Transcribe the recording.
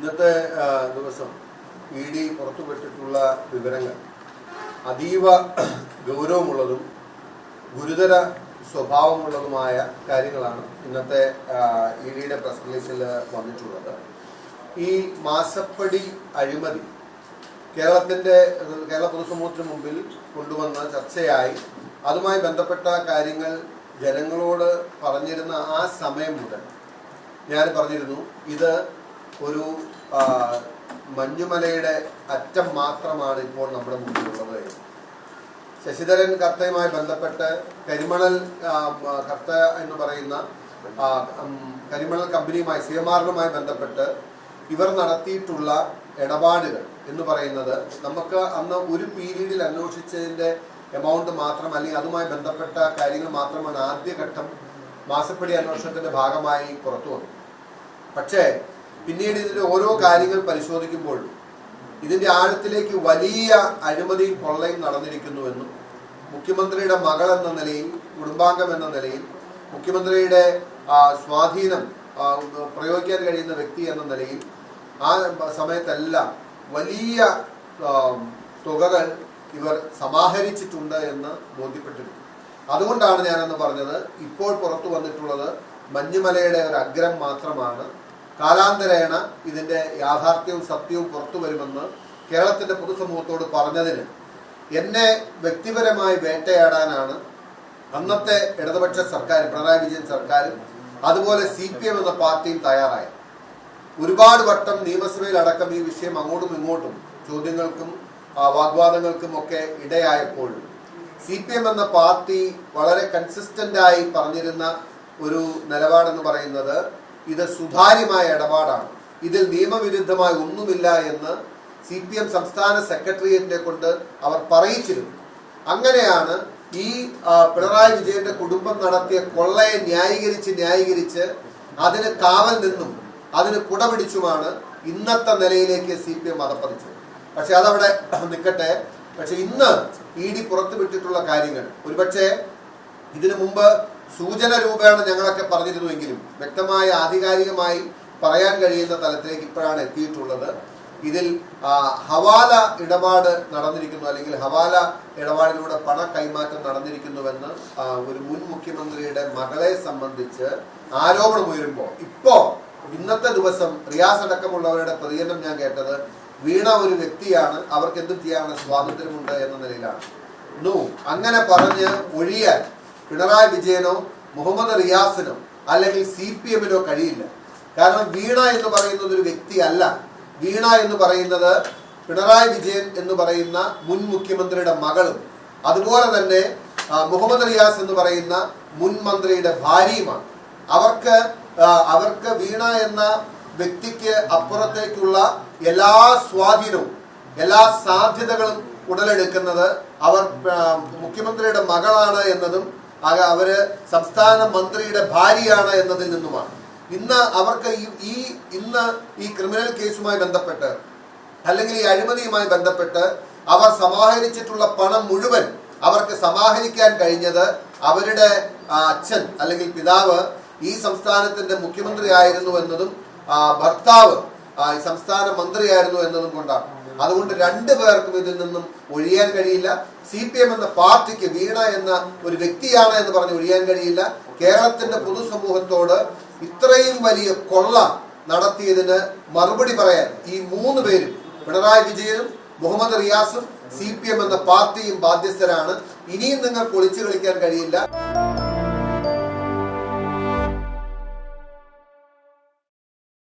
ഇന്നത്തെ ദിവസം ED പുറത്തുവിട്ടിട്ടുള്ള വിവരങ്ങൾ അതീവ ഗൗരവമുള്ളതും ഗുരുതര സ്വഭാവമുള്ളതുമായ കാര്യങ്ങളാണ് ഇന്നത്തെ EDയുടെ പ്രസ് റിലീസിൽ വന്നിട്ടുള്ളത്. ഈ മാസപ്പടി അഴിമതി കേരള പൊതുസമൂഹത്തിന് മുമ്പിൽ കൊണ്ടുവന്ന ചർച്ചയായി അതുമായി ബന്ധപ്പെട്ട കാര്യങ്ങൾ ജനങ്ങളോട് പറഞ്ഞിരുന്ന ആ സമയം മുതൽ ഞാൻ പറഞ്ഞിരുന്നു, ഇത് ഒരു മഞ്ഞുമലയുടെ അറ്റം മാത്രമാണ് ഇപ്പോൾ നമ്മുടെ മുമ്പിലുള്ളത്. ശശിധരൻ കർത്തയുമായി ബന്ധപ്പെട്ട് കരിമണൽ കർത്ത എന്ന് പറയുന്ന കരിമണൽ കമ്പനിയുമായി CMRലുമായി ബന്ധപ്പെട്ട് ഇവർ നടത്തിയിട്ടുള്ള ഇടപാടുകൾ എന്ന് പറയുന്നത് നമുക്ക് അന്ന് ഒരു പീരീഡിൽ അന്വേഷിച്ചതിൻ്റെ എമൗണ്ട് മാത്രം, അല്ലെങ്കിൽ അതുമായി ബന്ധപ്പെട്ട കാര്യങ്ങൾ മാത്രമാണ് ആദ്യഘട്ടം മാസപ്പടി അന്വേഷണത്തിന്റെ ഭാഗമായി പുറത്തു വന്നത്. പക്ഷേ പിന്നീട് ഇതിന്റെ ഓരോ കാര്യങ്ങൾ പരിശോധിക്കുമ്പോൾ ഇതിന്റെ ആഴത്തിലേക്ക് വലിയ അഴിമതിയും കൊള്ളയും നടന്നിരിക്കുന്നുവെന്നും മുഖ്യമന്ത്രിയുടെ മകൾ എന്ന നിലയിൽ, കുടുംബാംഗം എന്ന നിലയിൽ, മുഖ്യമന്ത്രിയുടെ സ്വാധീനം പ്രയോഗിക്കാൻ കഴിയുന്ന വ്യക്തി എന്ന നിലയിൽ ആ സമയത്തെല്ലാം വലിയ തുകകൾ ഇവർ സമാഹരിച്ചിട്ടുണ്ട് എന്ന് ബോധ്യപ്പെട്ടിരുന്നു. അതുകൊണ്ടാണ് ഞാനെന്ന് പറഞ്ഞത്, ഇപ്പോൾ പുറത്തു വന്നിട്ടുള്ളത് മഞ്ഞുമലയുടെ ഒരു അഗ്രം മാത്രമാണ്. കാലാന്തരേണ ഇതിന്റെ യാഥാർത്ഥ്യവും സത്യവും പുറത്തു വരുമെന്ന് കേരളത്തിന്റെ പൊതുസമൂഹത്തോട് പറഞ്ഞതിന് എന്നെ വ്യക്തിപരമായി വേട്ടയാടാനാണ് അന്നത്തെ ഇടതുപക്ഷ സർക്കാർ, പിണറായി വിജയൻ സർക്കാരും അതുപോലെ CPM എന്ന പാർട്ടിയും തയ്യാറായി. ഒരുപാട് വട്ടം നിയമസഭയിൽ അടക്കം ഈ വിഷയം അങ്ങോട്ടും ഇങ്ങോട്ടും ചോദ്യങ്ങൾക്കും വാഗ്വാദങ്ങൾക്കും ഒക്കെ ഇടയായപ്പോഴും CPM എന്ന പാർട്ടി വളരെ കൺസിസ്റ്റന്റായി പറഞ്ഞിരുന്ന ഒരു നിലപാടെന്ന് പറയുന്നത് ഇത് സുതാര്യമായ ഇടപാടാണ്, ഇതിൽ നിയമവിരുദ്ധമായി ഒന്നുമില്ല എന്ന് CPM സംസ്ഥാന സെക്രട്ടേറിയറ്റിനെ കൊണ്ട് അവർ പറയിച്ചിരുന്നു. അങ്ങനെയാണ് ഈ പിണറായി വിജയന്റെ കുടുംബം നടത്തിയ കൊള്ളയെ ന്യായീകരിച്ച് അതിന് കാവൽ നിന്നും അതിന് കുടപിടിച്ചുമാണ് ഇന്നത്തെ നിലയിലേക്ക് CPM അതപ്പതിച്ചത്. പക്ഷെ അതവിടെ നിൽക്കട്ടെ. പക്ഷെ ഇന്ന് ED പുറത്തുവിട്ടിട്ടുള്ള കാര്യങ്ങൾ ഒരുപക്ഷെ ഇതിനു മുമ്പ് സൂചന രൂപേണ ഞങ്ങളൊക്കെ പറഞ്ഞിരുന്നുവെങ്കിലും വ്യക്തമായ ആധികാരികമായി പറയാൻ കഴിയുന്ന തലത്തിലേക്ക് ഇപ്പോഴാണ് എത്തിയിട്ടുള്ളത്. ഇതിൽ ഹവാല ഇടപാട് നടന്നിരിക്കുന്നു, അല്ലെങ്കിൽ ഹവാല ഇടപാടിലൂടെ പണ കൈമാറ്റം നടന്നിരിക്കുന്നുവെന്ന് ഒരു മുൻ മുഖ്യമന്ത്രിയുടെ മകളെ സംബന്ധിച്ച് ആരോപണം ഉയരുമ്പോൾ ഇന്നത്തെ ദിവസം റിയാസ് അടക്കമുള്ളവരുടെ പ്രതികരണം ഞാൻ കേട്ടത്, വീണ ഒരു വ്യക്തിയാണ്, അവർക്ക് എന്തും ചെയ്യാനുള്ള സ്വാതന്ത്ര്യമുണ്ട് എന്ന നിലയിലാണ്. അങ്ങനെ പറഞ്ഞ് ഒഴിയാൻ പിണറായി വിജയനോ മുഹമ്മദ് റിയാസിനോ അല്ലെങ്കിൽ CPMനോ കഴിയില്ല. കാരണം വീണ എന്ന് പറയുന്നത് ഒരു വ്യക്തിയല്ല. വീണ എന്ന് പറയുന്നത് പിണറായി വിജയൻ എന്ന് പറയുന്ന മുൻ മുഖ്യമന്ത്രിയുടെ മകളും അതുപോലെ തന്നെ മുഹമ്മദ് റിയാസ് എന്ന് പറയുന്ന മുൻ മന്ത്രിയുടെ ഭാര്യയുമാണ്. അവർക്ക് വീണ എന്ന വ്യക്തിക്ക് അപ്പുറത്തേക്കുള്ള എല്ലാ സ്വാധീനവും എല്ലാ സാധ്യതകളും ഉടലെടുക്കുന്നത് അവർ മുഖ്യമന്ത്രിയുടെ മകളാണ് എന്നതും അവര് സംസ്ഥാന മന്ത്രിയുടെ ഭാര്യയാണ് എന്നതിൽ നിന്നുമാണ്. ഇന്ന് അവർക്ക് ഇന്ന് ഈ ക്രിമിനൽ കേസുമായി ബന്ധപ്പെട്ട് അല്ലെങ്കിൽ ഈ അഴിമതിയുമായി ബന്ധപ്പെട്ട് അവർ സമാഹരിച്ചിട്ടുള്ള പണം മുഴുവൻ അവർക്ക് സമാഹരിക്കാൻ കഴിഞ്ഞത് അവരുടെ അച്ഛൻ അല്ലെങ്കിൽ പിതാവ് ഈ സംസ്ഥാനത്തിന്റെ മുഖ്യമന്ത്രി ആയിരുന്നു എന്നതും ഭർത്താവ് സംസ്ഥാന മന്ത്രിയായിരുന്നു എന്നതും കൊണ്ടാണ്. അതുകൊണ്ട് രണ്ടു പേർക്കും ഇതിൽ നിന്നും ഒഴിയാൻ കഴിയില്ല. CPM എന്ന പാർട്ടിക്ക് വീണ എന്ന ഒരു വ്യക്തിയാണ് എന്ന് പറഞ്ഞ് ഒഴിയാൻ കഴിയില്ല. കേരളത്തിന്റെ പൊതുസമൂഹത്തോട് ഇത്രയും വലിയ കൊള്ള നടത്തിയതിന് മറുപടി പറയാൻ ഈ മൂന്ന് പേരും, പിണറായി വിജയനും മുഹമ്മദ് റിയാസും CPM എന്ന പാർട്ടിയും ബാധ്യസ്ഥരാണ്. ഇനിയും നിങ്ങൾക്ക് ഒളിച്ചു കളിക്കാൻ കഴിയില്ല.